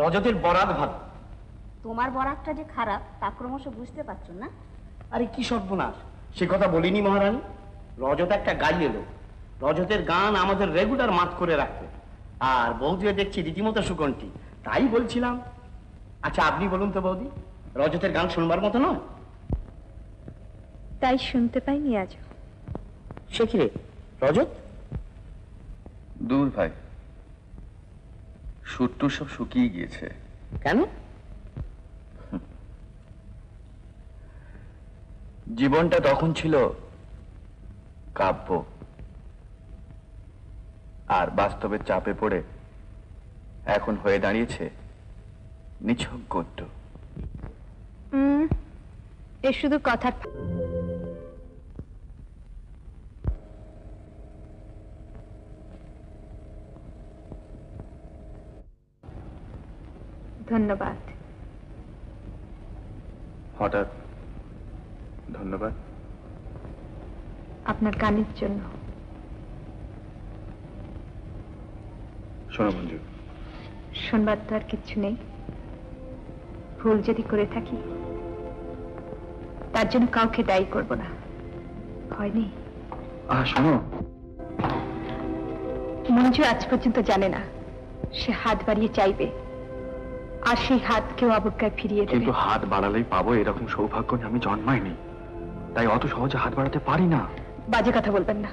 রজতের বরাত ভালো। তোমার বরাতটা যে খারাপ তা ক্রমশ বুঝতে পারছো না? আরে কি সর্বনাশ, সে কথা বলিনি মহারানী। রজত একটা গাইয়ে লোক, রজতের গান আমাদের রেগুলার মাত করে রাখতে। আর বৌদিও দেখছি রীতিমতো সুকণ্ঠী, তাই বলছিলাম। আচ্ছা আপনি বলুন তো বৌদি, রজতের গান শুনবার মতো নয়? তাই শুনতে পাইনি আজ। সে কি রে রজত? দূর ভাই, সুরটুর সব শুকিয়ে গিয়েছে। কেন? জীবনটা তখন ছিল কাব্য, আর বাস্তবের চাপে পড়ে এখন হয়ে দাঁড়িয়েছে নিছক গদ্য। এ শুধু কথা। ধন্যবাদ। হঠাৎ ধন্যবাদ? আপনার গানের জন্য। শোনো মঞ্জু, শুনবার তো আর কিচ্ছু নেই। ভুল যদি করে থাকি তার জন্য কাউকে দায়ী করব না। হয়নি? শোনো, মঞ্জু আজ পর্যন্ত জানে না সে হাত বাড়িয়ে চাইবে, আর সেই হাত কেউ অবজ্ঞায় ফিরিয়ে দেবে। কিন্তু হাত বাড়ালেই পাবো এরকম সৌভাগ্য নিয়ে আমি জন্মাইনি, তাই অত সহজে হাত বাড়াতে পারি না। বাজে কথা বলবেন না।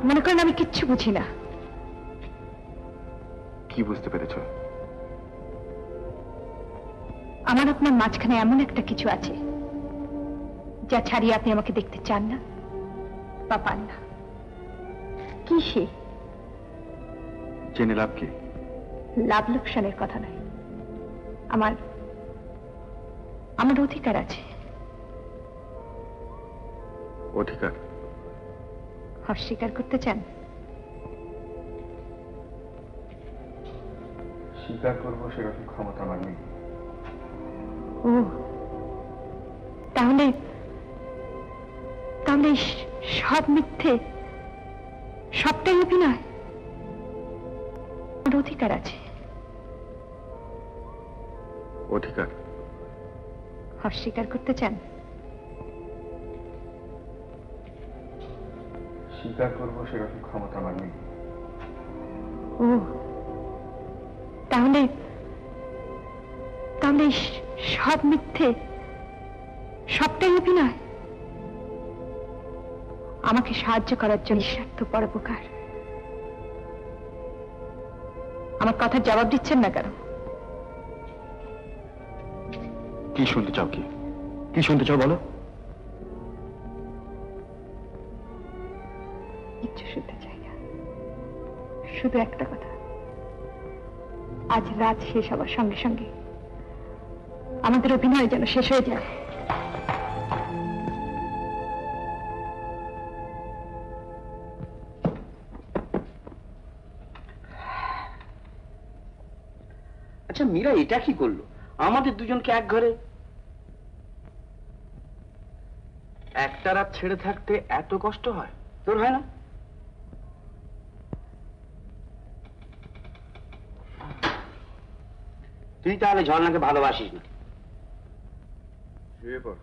মনে করেন আমি কিচ্ছু বুঝি না। কি বুঝতে পেরেছো? আমার আপনার মাঝখানে এমন একটা কিছু আছে যা ছাড়িয়ে আপনি আমাকে দেখতে চান না বা পান না। কি সে? জেনে লাভ কি? লাভ লোকসানের কথা নয়, আমার আমার অধিকার আছে। অধিকার? অস্বীকার করতে চান? স্বীকার করবো সেরকম ক্ষমতা আমার নেই। ও তাহলে তাহলে সব মিথ্যে, সবটাই অভিনয়? আমার অধিকার আছে। অধিকার? অস্বীকার করতে চান? স্বীকার করবো সেরকম ক্ষমতা আমার নেই। ও তাহলে তাহলে সব মিথ্যে, সবটাই অভিনয়? আমাকে সাহায্য করার জন্য নিঃস্বার্থ পরোপকার। আমার কথার জবাব দিচ্ছেন না কেন? কি শুনতে চাও? কি শুনতে চাও বলো? কিচ্ছু শুনতে চাই না, শুধু একটা কথা। আজ রাত শেষ হবার সঙ্গে সঙ্গে আমাদের অভিনয় যেন শেষ হয়ে যায়। আচ্ছা মীরা এটা কি করলো, আমাদের দুজনকে এক ঘরে? একটা রাত ছেড়ে থাকতে এত কষ্ট হয়? তোর হয় না? তুই তাহলে ঝর্ণাকে ভালোবাসিস না? শুয়ে পড়।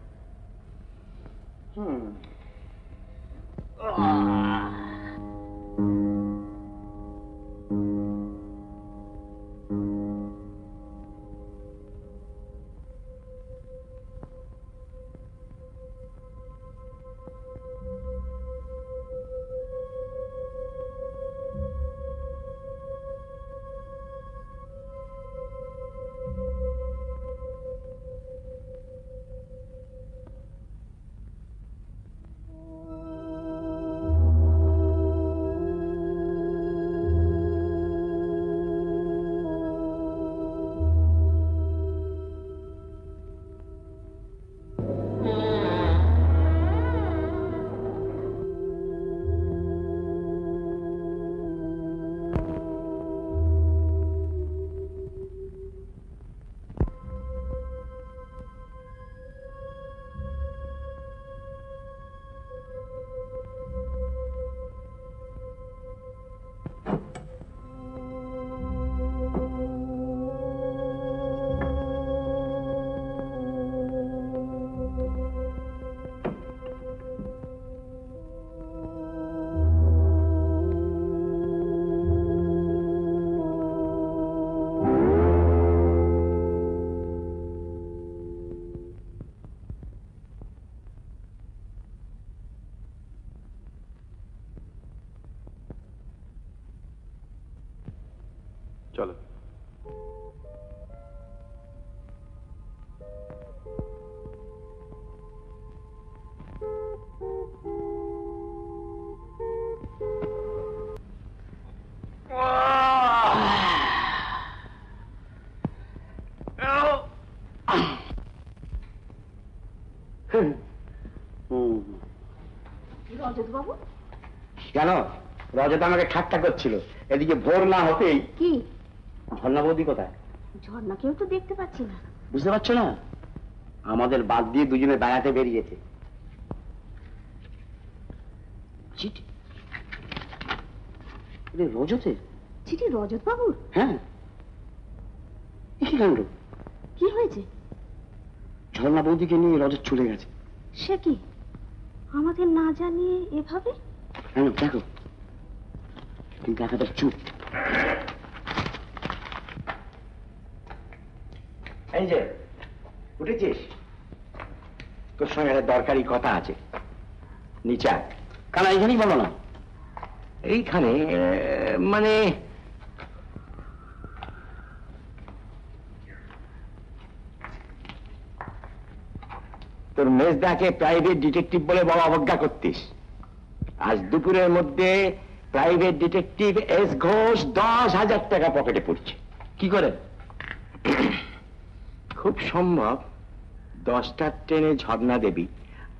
চলো। রজত বাবু, কেন? রজত আমাকে ঠাট্টা করছিল, এদিকে ভোর না হতেই। কি ঝর্ণা বৌদি কোথায়? ঝর্ণাকেও তো দেখতে পাচ্ছি না। বুঝতে পারছো না? আমাদের বাদ দিয়ে দুজনে বেড়াতে বেরিয়েছে। চিঠি? রজতের চিঠি? রজত বাবুর? হ্যাঁ। কি কাণ্ড! কি হয়েছে? ঝর্ণা বৌদিকে নিয়ে রজত চলে গেছে। সে কি, আমাদের না জানিয়ে এভাবে? কেন দেখো, কিন্তু একাটা চুপ। এই যে উঠেছিস, তোর সঙ্গে একটা দরকারি কথা আছে। নিচে আয়। কেন এইখানেই বলো না? এইখানে মানে তোর মেজদাকে প্রাইভেট ডিটেকটিভ বলে বড় অবজ্ঞা করতিস। আজ দুপুরের মধ্যে প্রাইভেট ডিটেকটিভ এস ঘোষ 10,000 টাকা পকেটে পড়ছে। কি করে? খুব সম্ভব 10টার ট্রেনে ঝর্ণা দেবী,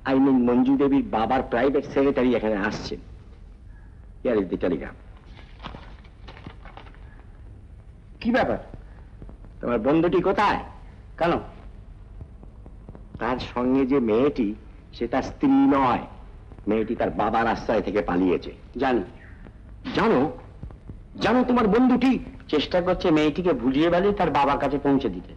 আই মিন মঞ্জু দেবীর বাবার প্রাইভেট সেক্রেটারি এখানে আসছেন। Here is the Telegram. কি ব্যাপার? তোমার বন্ধুটি কোথায়? কেন? তার সঙ্গে যে মেয়েটি, সে তার স্ত্রী নয়। মেয়েটি তার বাবার আশ্রয় থেকে পালিয়েছে। জানো? জানো? জানো তোমার বন্ধুটি চেষ্টা করছে মেয়েটিকে ভুলিয়ে বেলিয়ে তার বাবার কাছে পৌঁছে দিতে।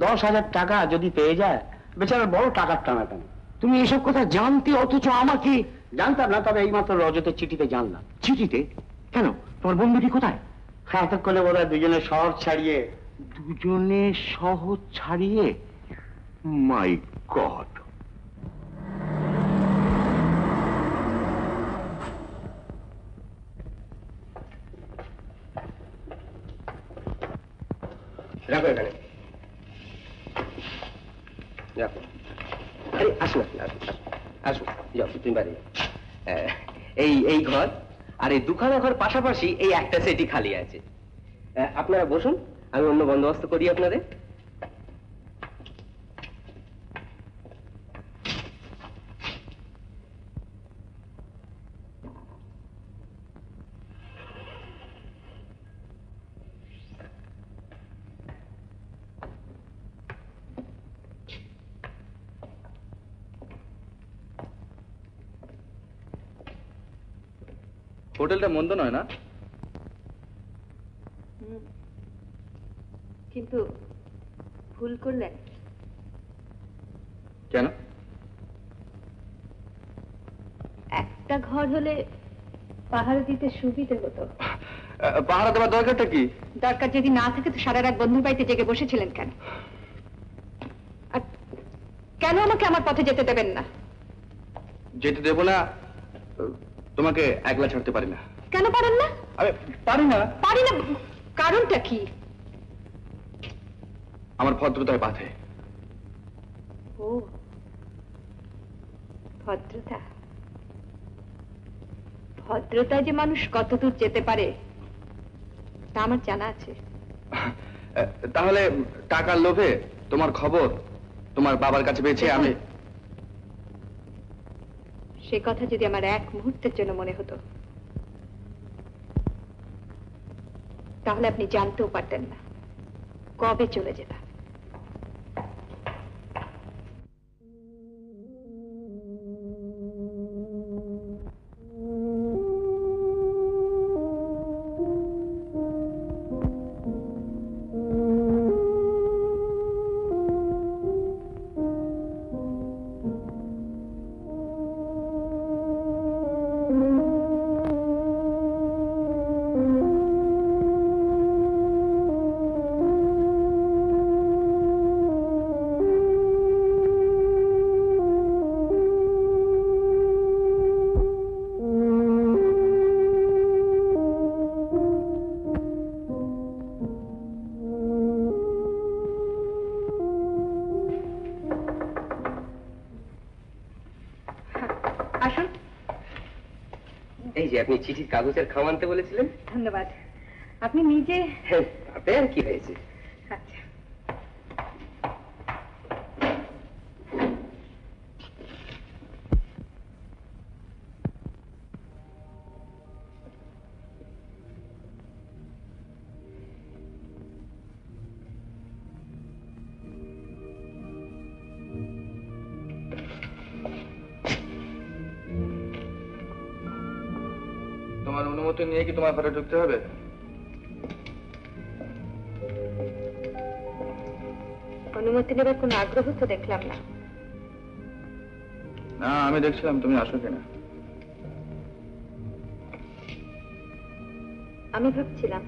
10,000 টাকা যদি পেয়ে যায়, বেচারা বড় টাকার টানাটানি। তুমি এসব কথা জানতে, অথচ আমাকে? জানতাম না, তবে এইমাত্র রজতের চিঠিতে জানলাম। চিঠিতে? কেন? তোমার বন্ধুটি কোথায়? হ্যাঁ, এতক্ষণে বোধ হয় দুজনে শহর ছাড়িয়ে। দুজনে শহর ছাড়িয়ে? মাই গড! রাখো এখানে, রাখো। আরে আসো, আসো, যাও তুমি বাড়ি। এই ঘর আর এই দুখানা ঘর পাশাপাশি, এই একটা সেটি খালি আছে। আপনারা বসুন, আমি অন্য বন্দোবস্ত করি আপনাদের। হোটেলটা মন্দ নয় না? কিন্তু ভুল করলেন। কেন? একটা ঘর হলে পাহারা দিতে সুবিধে হতো। পাহারা দেওয়ার দরকারটা কি? দরকার যদি না থাকে তো সারা রাত বন্ধুর বাড়িতে জেগে বসেছিলেন কেন? আর কেন আমাকে আমার পথে যেতে দেবেন না? যেতে দেবো না, তোমাকে একলা ছাড়তে পারি না। কেন পারেন না? আরে পারি না। পারি না কারণটা কি? আমার ভদ্রতায় বাধে। ও, ভদ্রতা। ভদ্রতায় যে মানুষ কতদূর যেতে পারে তা আমার জানা আছে। তাহলে টাকার লোভে তোমার খবর তোমার বাবার কাছে পেয়েছি আমি। সে কথা যদি আমার এক মুহূর্তের জন্য মনে হতো, তাহলে আপনি জানতেও পারতেন না কবে চলে যেতাম। আসুন। এই যে আপনি চিঠির কাগজের খাম আনতে বলেছিলেন। ধন্যবাদ। আপনি নিজে? তাতে আর কি হয়েছে। আচ্ছা। তোমার অনুমতি নিয়ে কি তোমার ঘরে ঢুকতে হবে? অনুমতি নেবার কোনো আগ্রহ তো দেখলাম না। না, আমি দেখছিলাম তুমি আসো কিনা। আমি ভাবছিলাম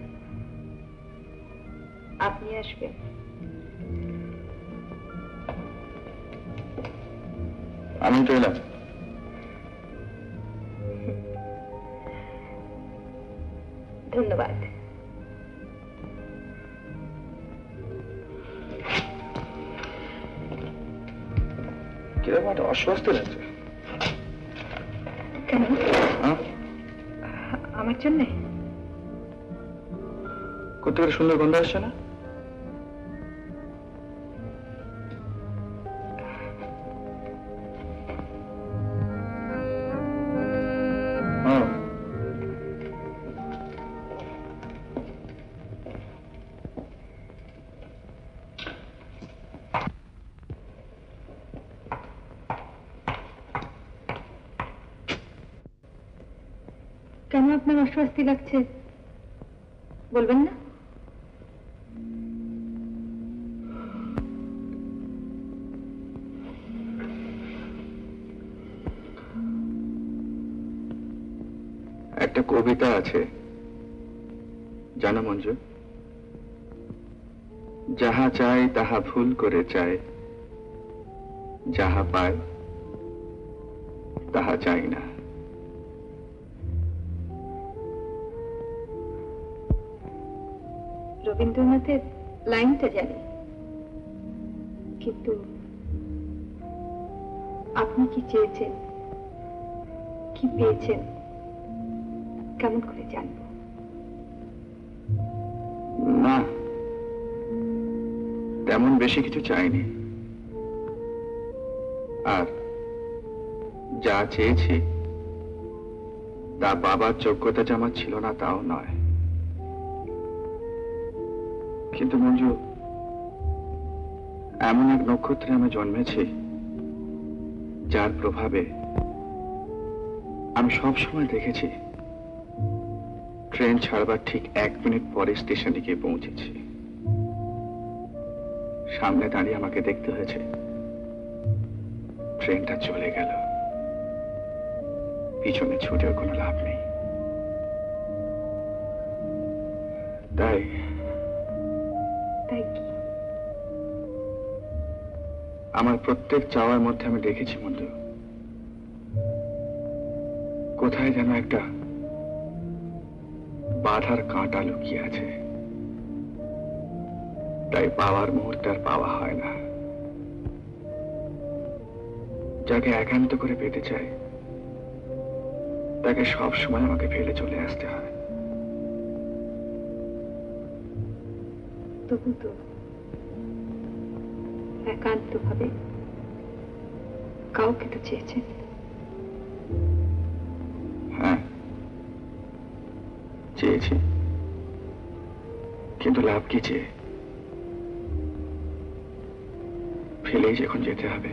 আপনি আসবেন। আমি তো এলাম। ধন্যবাদ। কিরকম একটা অস্বস্তি লাগছে। কেন? হ্যাঁ? আমার জন্যে? কোথেকে সুন্দর গন্ধ আসছে না? কেন আপনার অস্বস্তি লাগছে বলবেন না? একটা কবিতা আছে জানো মঞ্জু? যাহা চাই তাহা ভুল করে চায়, যাহা পায় তাহা চাই না। রবীন্দ্রনাথের লাইনটা জানি, কিন্তু আপনি কি চেয়েছেন, কি পেয়েছেন কেমন করে জানব? না, তেমন বেশি কিছু চাইনি। আর যা চেয়েছি তা বাবার যোগ্যতা যে আমার ছিল না তাও নয়। কিন্তু মঞ্জু, এমন এক নক্ষত্রে আমি জন্মেছি যার প্রভাবে আমি সব সময় দেখেছি ট্রেন ছাড়বার ঠিক 1 মিনিট পরে স্টেশনে গিয়ে পৌঁছেছি। সামনে দাঁড়িয়ে আমাকে দেখতে হয়েছে ট্রেনটা চলে গেল, পিছনে ছুটেও কোনো লাভ নেই। তাই তাই কি? আমার প্রত্যেক চাওয়ার মধ্যে আমি দেখেছি বন্ধু, কোথায় যেন একটা বাধার কাঁটা লুকিয়ে আছে। তাই পাওয়ার মুহূর্তে আর পাওয়া হয় না। যাকে একান্ত করে পেতে চাই তাকে সব সময় আমাকে ফেলে চলে আসতে হয়। তবু তো একান্ত ভাবে কাউকে তো চেয়েছেন। হ্যাঁ, চেয়েছি, কিন্তু লাভ কি চেয়ে? ফেলেই যখন যেতে হবে।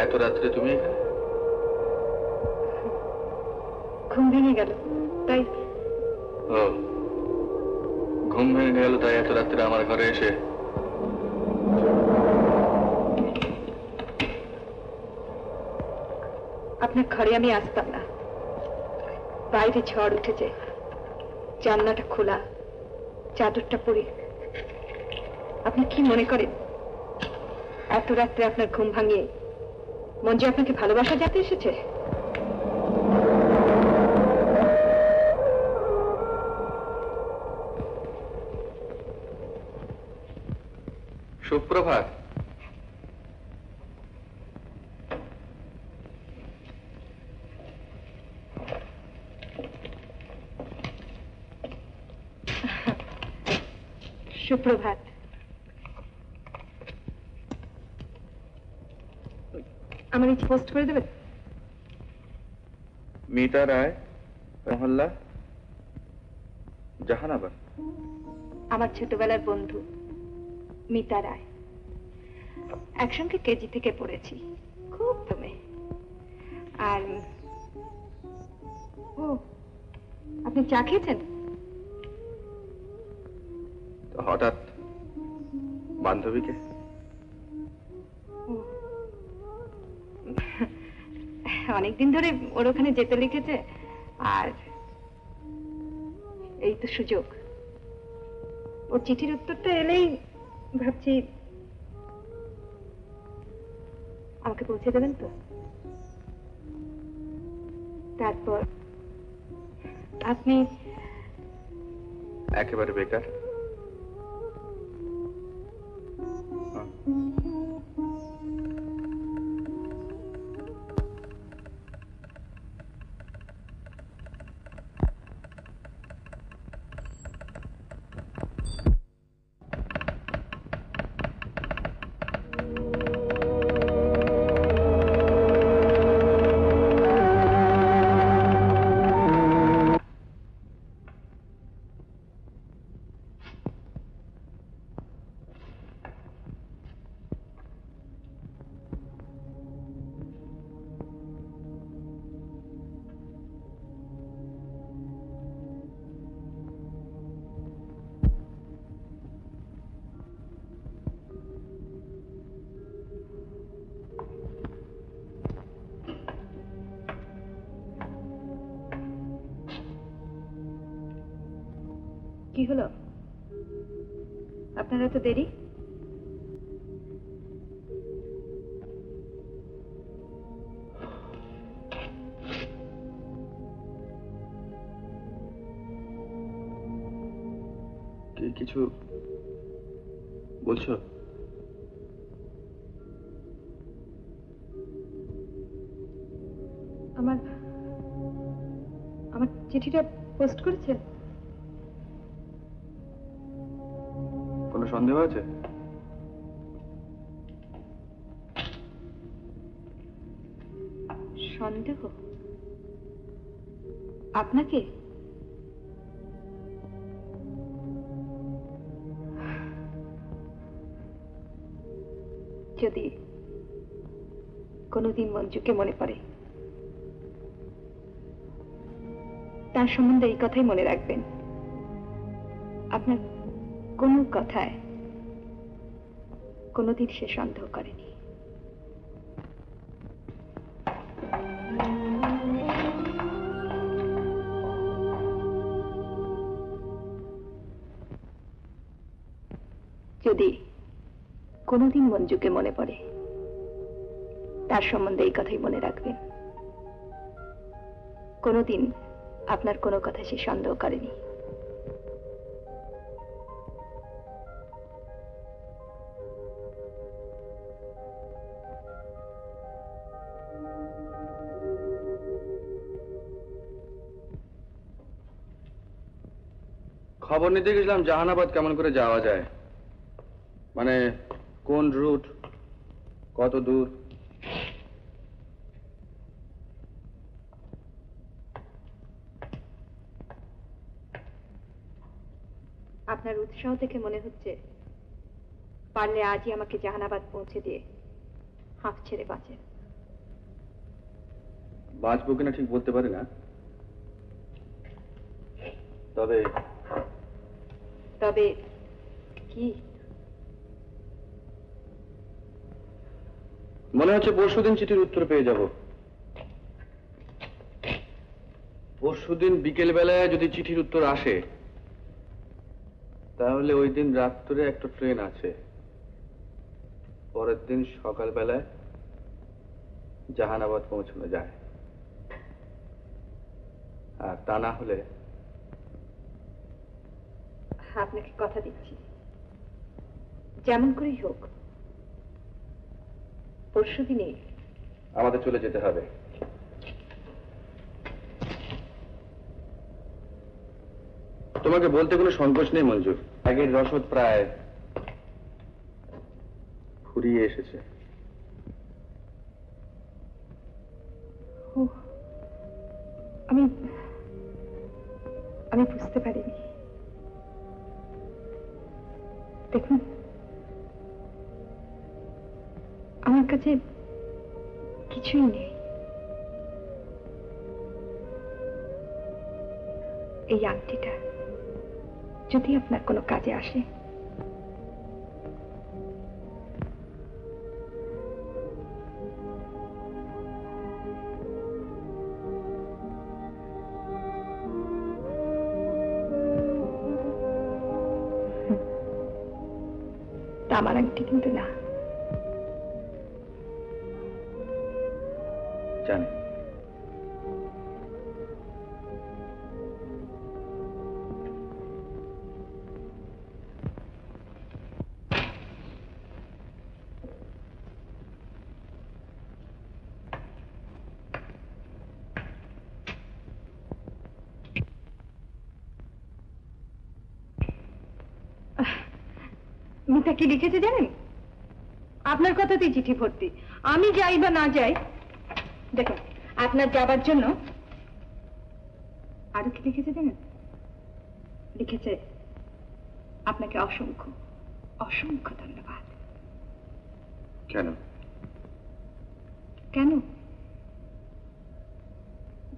এত রাত্রে তুমি এখানে? ঘুম ভেঙে গেল তাই। ও, ঘুম ভেঙে গেল তাই এত রাত্রে আমার ঘরে এসে? আপনার ঘরে আমি আসতাম না। বাইরে ঝড় উঠেছে, জানলাটা খোলা, চাদরটা পরে। আপনি কি মনে করেন এত রাত্রে আপনার ঘুম ভাঙিয়ে মঞ্জু আপনাকে ভালোবাসা জানতে এসেছে? সুপ্রভাত। সুপ্রভাত। আমার এই পোস্ট করে দেবেন? মিতা রায়, মহল্লা জাহানাবাদ। আমার ছোটবেলার বন্ধু মিতা রায়। একসঙ্গে কেজি থেকে পড়েছি, খুব দমে। আর ও, আপনি চা খেয়েছেন? হঠাৎ বান্ধবীকে? অনেকদিন ধরে ওর ওখানে যেতে লিখেছে, আর এই তো সুযোগ। ওর চিঠির উত্তরটা এলেই ভাবছি আমাকে পৌঁছে দেবেন তো। তারপর আপনি একেবারে বেকার? কি হলো, আপনার এত দেরি? কিছু বলছো? আমার আমার চিঠিটা পোস্ট করেছেন? কোনো সন্দেহ আছে? সন্দেহ? আপনাকে? যদি কোনোদিন মঞ্জুকে মনে পড়ে, তার সম্বন্ধে এই কথাই মনে রাখবেন, আপনার কোনো কথায় কোনোদিন সে সন্দেহ করেনি। যদি কোনোদিন মঞ্জুকে মনে পড়ে, তার সম্বন্ধে এই কথাই মনে রাখবেন, কোনোদিন আপনার কোনো কথা সে সন্দেহ করেনি। খবর নিতে গেছিলাম জাহানাবাদ কেমন করে যাওয়া যায়, মানে কোন রুট, কত দূর। আপনার উৎসাহ দেখে মনে হচ্ছে পারলে আজই আমাকে জাহানাবাদ পৌঁছে দিয়ে হাঁপ ছেড়ে বাঁচেন। বাঁচবো কিনা ঠিক বলতে পারি না, তবে তবে কি? মনে হচ্ছে পরশুদিন চিঠির উত্তর পেয়ে যাব। পরশুদিন বিকেল বেলায় যদি চিঠির উত্তর আসে, তাহলে ওই দিন রাত্রে একটা ট্রেন আছে, পরের দিন সকাল বেলায় জাহানাবাদ পৌঁছানো যায়। আর তা না হলে আপনাকে কথা দিচ্ছি, যেমন করেই হোক পরশুদিনে আমাদের চলে যেতে হবে। তোমাকে বলতে কোনো সংকোচ নেই মঞ্জু, আগের রসদ প্রায় ফুরিয়ে এসেছে। ও, আমি আমি বুঝতে পারিনি। দেখুন, আমার কাছে কিছুই নেই। এই আংটিটা যদি আপনার কোনো কাজে আসে, তামার আংটি কিন্তু না। জানি। মিতা কি লিখেছে জানেন? আপনার কথাতেই চিঠি ভর্তি। আমি যাই বা না যাই, দেখুন আপনার যাবার জন্য আরো কি লিখেছে জানেন? লিখেছে আপনাকে অসংখ্য অসংখ্য ধন্যবাদ। কেন? কেন?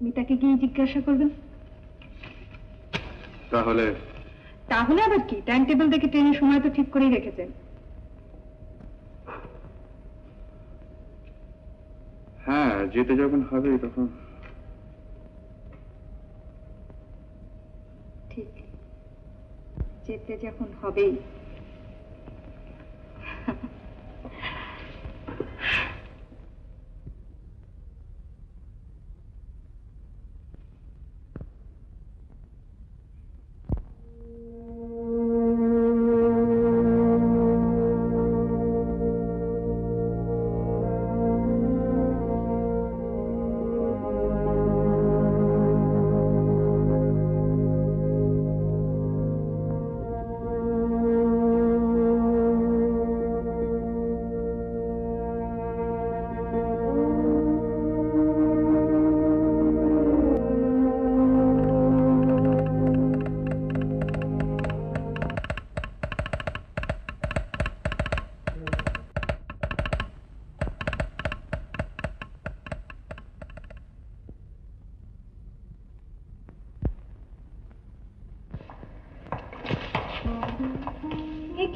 মিতাকে গিয়ে জিজ্ঞাসা করবেন। তাহলে তাহলে আবার কি, টাইম টেবিল দেখে ট্রেনের সময় তো ঠিক করেই রেখেছেন। হ্যাঁ, যেতে যখন হবে তখন। ঠিক, যেতে যখন হবেই।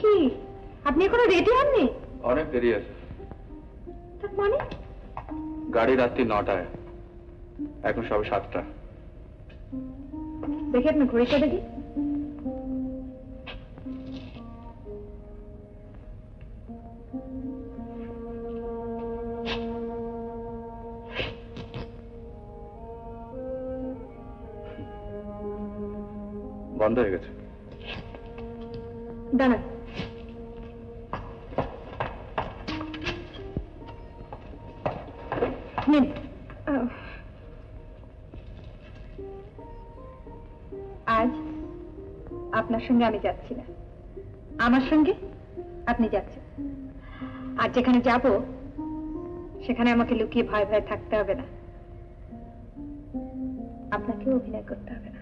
কি আপনি এখনো রেডি হননি? অনেক দেরি আছে। তার মানে? গাড়ি রাত্রি 9টায়, এখন সবে 7টা। দেখি আপনার ঘড়িটা দেখি। বন্ধ হয়ে গেছে। দাঁড়ান, নিন। আজ আপনার সঙ্গে আমি যাচ্ছি না, আমার সঙ্গে আপনি যাচ্ছেন। আর যেখানে যাব সেখানে আমাকে লুকিয়ে ভয় ভয় থাকতে হবে না, আপনাকেও অভিনয় করতে হবে না।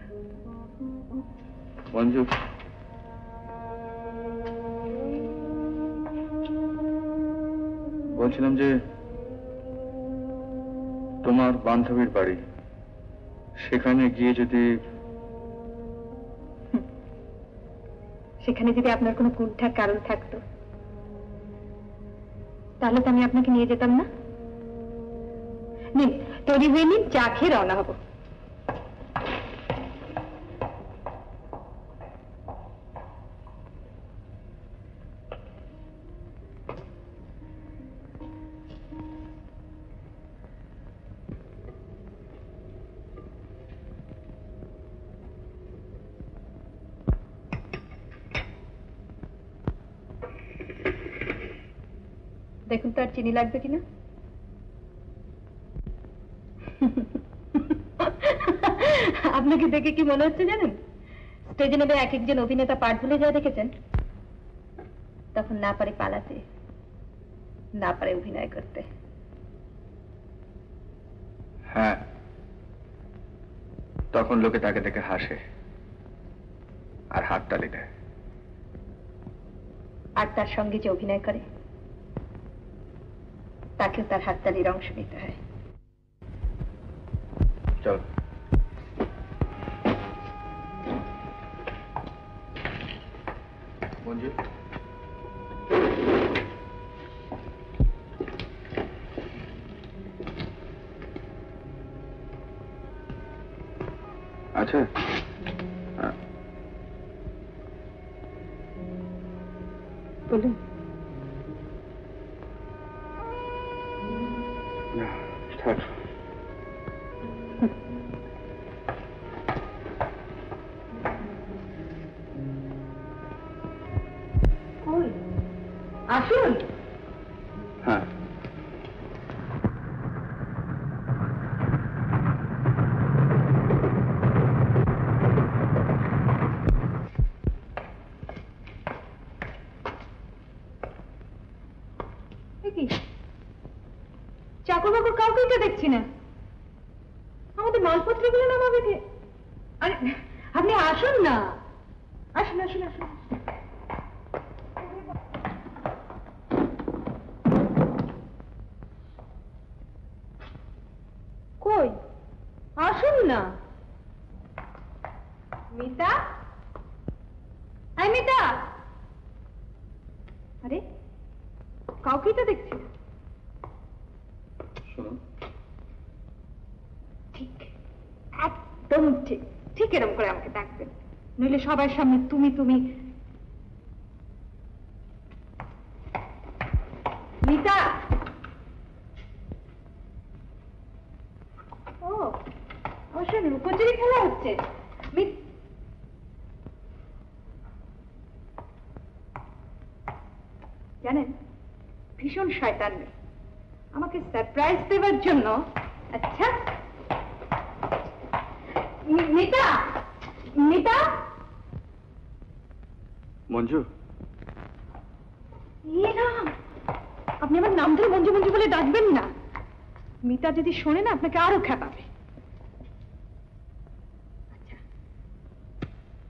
মঞ্জু, বলছিলাম যে তোমার বান্ধবীর বাড়ি, সেখানে গিয়ে যদি সেখানে যদি আপনার কোনো কুণ্ঠার কারণ থাকতো, তাহলে তো আমি আপনাকে নিয়ে যেতাম না। নিন, তৈরি হয়ে নিন, চা খেয়ে রওনা হবো। দেখুন তো আর চিনি লাগবে কিনা। আপনাকে দেখে কি মনে হচ্ছে জানেন? স্টেজে নেমে এক একজন অভিনেতা পাঠ ভুলে যায়, দেখেছেন? তখন না পারে পালাতে, না পারে অভিনয় করতে। হ্যাঁ, তখন লোকে তাকে দেখে হাসে আর হাততালি দেয়। আর তার সঙ্গে যে অভিনয় করে, তাকেও তার হাততালির অংশ নিতে হয়। চল। মঞ্জু, আচ্ছা, বলুন। না, থাক। আসুন। হ্যাঁ, চাকর বাকর কাউকেই তো দেখছি না। আমাদের মালপত্রগুলো নামাবে কে? আরে আপনি আসুন না, আসুন আসুন আসুন। কই, আসুন না। মিতা, মিতা। আরে কাউকেই তো দেখছি না। শুনুন, ঠিক, একদম ঠিক, ঠিক এরকম করে আমাকে ডাকবেন, নইলে সবার সামনে তুমি তুমি। মিতা। ও, অবশ্য লুকোচুরি খেলা হচ্ছে। জানেন, ভীষণ শয়তান মেয়ে, আমাকে সারপ্রাইজ দেওয়ার জন্য। আচ্ছা মিতা, মিতা। মঞ্জু, আপনি আমার নাম ধরে মঞ্জু মঞ্জু বলে ডাকবেন না। মিতা যদি শোনে না, আপনাকে আরো খেপাবে। আচ্ছা,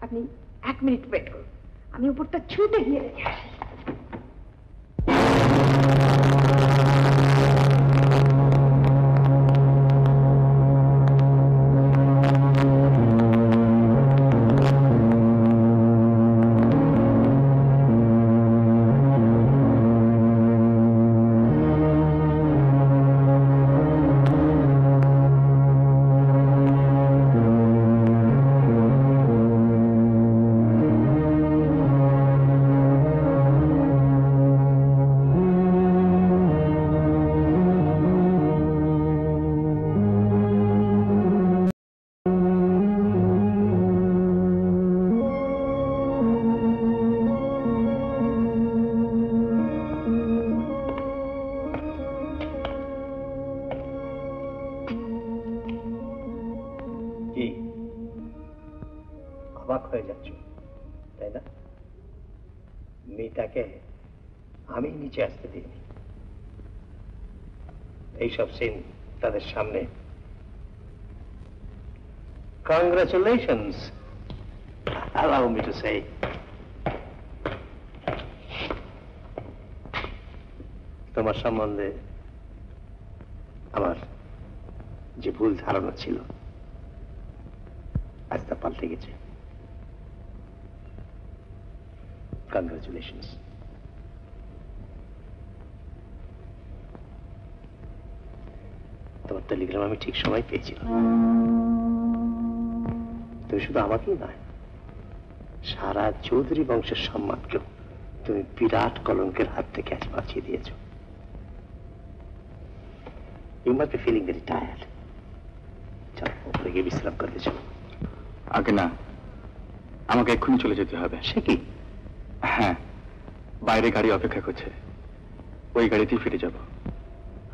আপনি 1 মিনিট ওয়েট করুন, আমি উপরটা ছুটে গিয়ে রেখে আসি। অবাক হয়ে যাচ্ছ, তাই না? মেয়েটাকে আমি নিচে আসতে দিইনি। এইসব সিন তাদের সামনে। Congratulations, allow me to say. তোমার সম্বন্ধে আমার যে ভুল ধারণা ছিল আজ তা পাল্টে গেছে। কংগ্রাচুলেশনস। তোমার টেলিগ্রাম আমি ঠিক সময় পেয়েছিলাম। তুমি শুধু আমাকেই নয়, সারা চৌধুরী বংশের সম্মানকেও তুমি বিরাট কলঙ্কের হাত থেকে আজ বাঁচিয়ে দিয়েছ। You must be feeling very tired. চলো উপরে গিয়ে বিশ্রাম করতে চলো। আগে না, আমাকে এক্ষুনি চলে যেতে হবে। সে কি? হ্যাঁ, বাইরে গাড়ি অপেক্ষা করছে, ওই গাড়িতেই ফিরে যাব।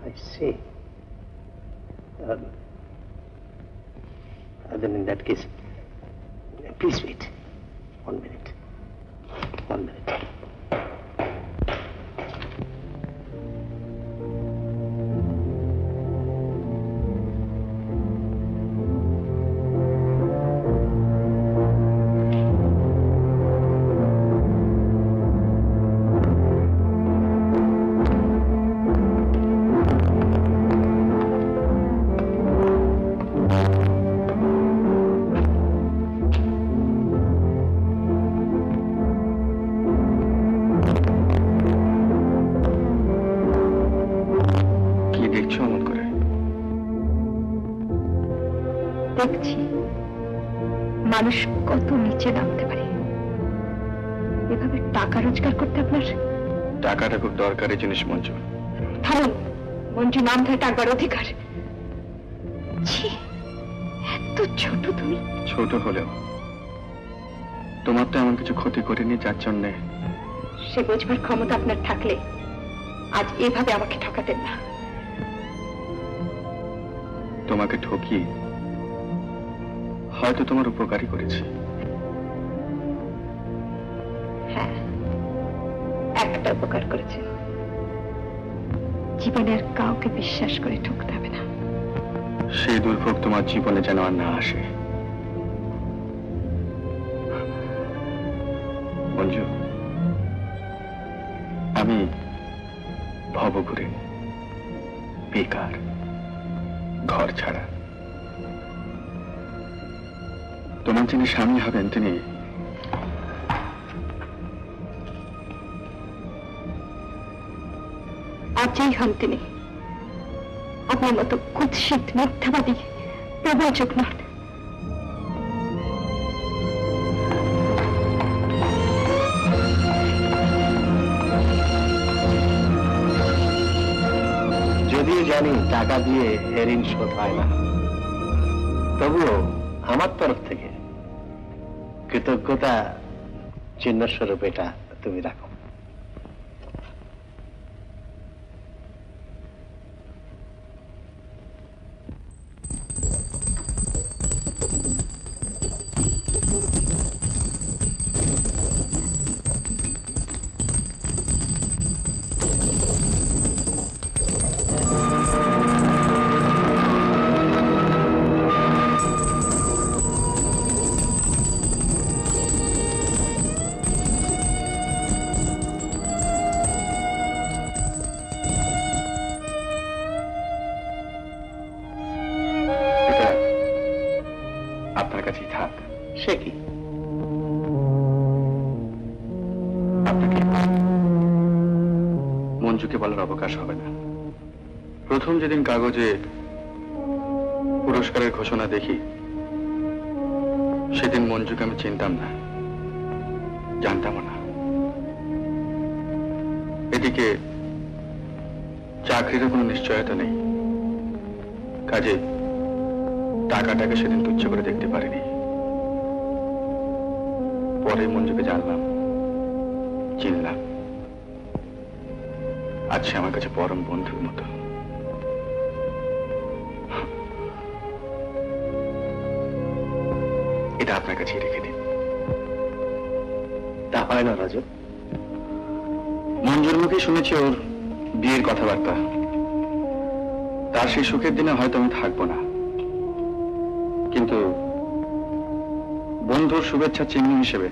I see. Then in that case, please wait. 1 minute. 1 minute. দেখছি মানুষ কত নিচে নামতে পারে। এভাবে টাকা রোজগার করতে আপনার? টাকাটা খুব দরকারি জিনিস মঞ্জু। থামুন, মঞ্জু নাম ধরে টাকার অধিকার। ছি, এত ছোট তুমি। ছোট হলেও তোমার তো এমন কিছু ক্ষতি করিনি যার জন্যে। সে বোঝবার ক্ষমতা আপনার থাকলে আজ এভাবে আমাকে ঠকাতেন না। তোমাকে ঠকিয়ে হয়তো তোমার উপকারই করেছি। হ্যাঁ, একটা উপকার করেছে। জীবনে আর কাউকে বিশ্বাস করে ঠকতে হবে না। সেই দুর্ভোগ তোমার জীবনে যেন আর না আসে মঞ্জু। আমি ভবঘুরে, বেকার, ঘর ছাড়া। তোমার যিনি স্বামী হবেন তিনি আজই হন তিনি। আপনার মতো কুৎসিত মিথ্যাবাদী প্রবঞ্চক নন। যদিও জানি টাকা দিয়ে ঋণ শোধ হয় না, তবুও আমার তরফ থেকে কৃতজ্ঞতা চিহ্ন স্বরূপ এটা তুমি রাখো। আপনার কাছেই থাক। সে কি? আপনাকে মঞ্জুকে বলার অবকাশ হবে না। প্রথম যেদিন কাগজে পুরস্কারের ঘোষণা দেখি সেদিন মঞ্জুকে আমি চিনতাম না, জানতামও না। এদিকে চাকরিরও কোনো নিশ্চয়তা নেই, কাজে টাকাটাকে সেদিন তুচ্ছ করে দেখতে পারিনি। পরে মঞ্জুকে জানলাম, চিনলাম। আজ সে আমার কাছে পরম বন্ধুর মতো। এটা আপনার কাছেই রেখে দিন। তা হয় না রাজু। মঞ্জুর মুখে শুনেছি ওর বিয়ের কথাবার্তা। তার সেই সুখের দিনে হয়তো আমি থাকবো না, কিন্তু বন্ধুর শুভেচ্ছা চিহ্ন হিসেবে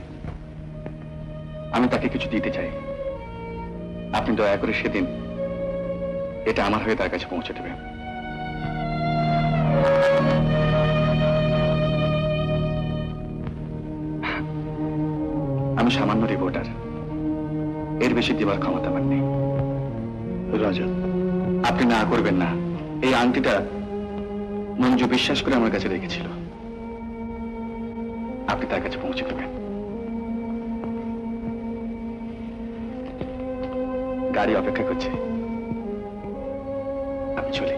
আমি তাকে কিছু দিতে চাই। আপনি দয়া করে সেদিন এটা আমার হয়ে তার কাছে পৌঁছে দেবেন। সামান্য রিপোর্টার, এর বেশি দেওয়ার ক্ষমতা আমার নেই। রজত, আপনি না করবেন না। এই আংটিটা মঞ্জু বিশ্বাস করে আমার কাছে রেখেছিল, আপনি তার কাছে পৌঁছে দেবেন। গাড়ি অপেক্ষা করছে, আমি চলি।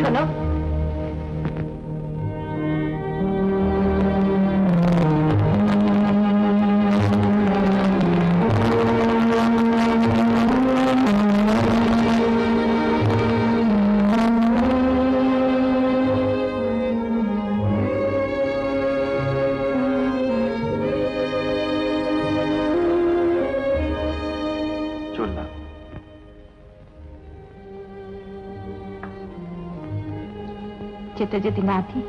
শোনো, চললাম। যেতে যদি না দিই,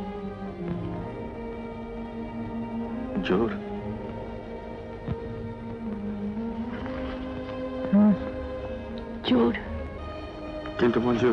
জোর? জোর। কিন্তু মঞ্জু,